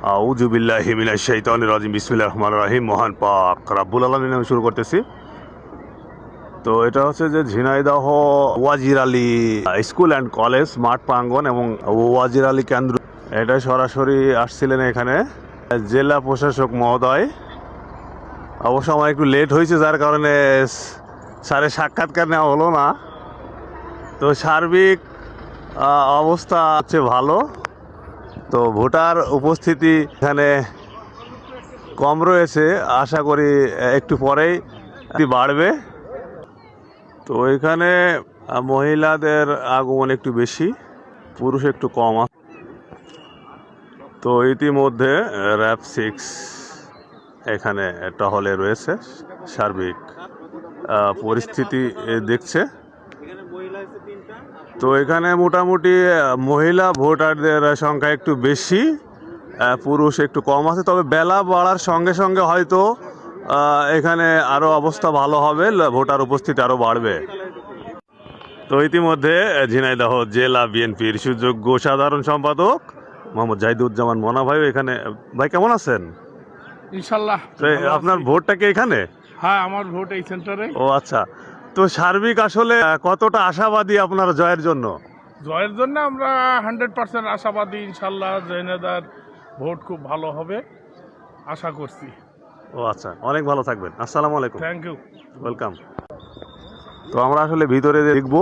আউযু বিল্লাহি মিনাশ শাইতানির রাজিম বিসমিল্লাহির রহমানির রহিম। মহান পাক রব্বুল আলামিন নামে শুরু করতেছি। তো এটা হচ্ছে যে Jhenaidah Wazir Ali school and college মাঠ প্রাঙ্গণ এবং ওয়াজির আলী কেন্দ্র। এটা সরাসরি আসছিলেন এখানে জেলা প্রশাসক মহোদয়। অবশ্য আমার একটু লেট হয়েছে, যার কারণে স্যারের সাক্ষাৎকার নেওয়া হলো না। তো সার্বিক অবস্থা হচ্ছে ভালো। তো ভোটার উপস্থিতি এখানে কম রয়েছে, আশা করি একটু পরেই বাড়বে। তো এখানে মহিলাদের আগমন একটু বেশি, পুরুষ একটু কম আছে। তো ইতিমধ্যে র্যাব 6 এখানে টহলে রয়েছে, সার্বিক পরিস্থিতি দেখছে। তো এখানে মোটামুটি মহিলা ভোটারদের সংখ্যা একটু বেশি, পুরুষ একটু কম আছে। তবে বেলা বাড়ার সঙ্গে সঙ্গে হয়তো এখানে আরও অবস্থা ভালো হবে, ভোটার উপস্থিতি আরও বাড়বে। তো ইতিমধ্যে ঝিনাইদহ জেলা বিএনপির সুযোগ্য সাধারণ সম্পাদক মোহাম্মদ জাহিদুজ্জামান মনা ভাই এখানে। ভাই কেমন আছেন? ইনশাল্লাহ। আপনার ভোটটা কি এখানে? হ্যাঁ, আমার ভোট এই সেন্টারে। ও আচ্ছা। তো সার্বিক আসলে কতটা আশাবাদী আপনার জয়ের জন্য? জয়ের জন্য আমরা 100% আশাবাদী। ইনশাল্লাহ জয়নাদার ভোট খুব ভালো হবে আশা করছি। ও আচ্ছা, অনেক ভালো থাকবেন। আসসালামু আলাইকুম। Thank you. ওয়েলকাম। তো আমরা আসলে ভিতরে দেখবো।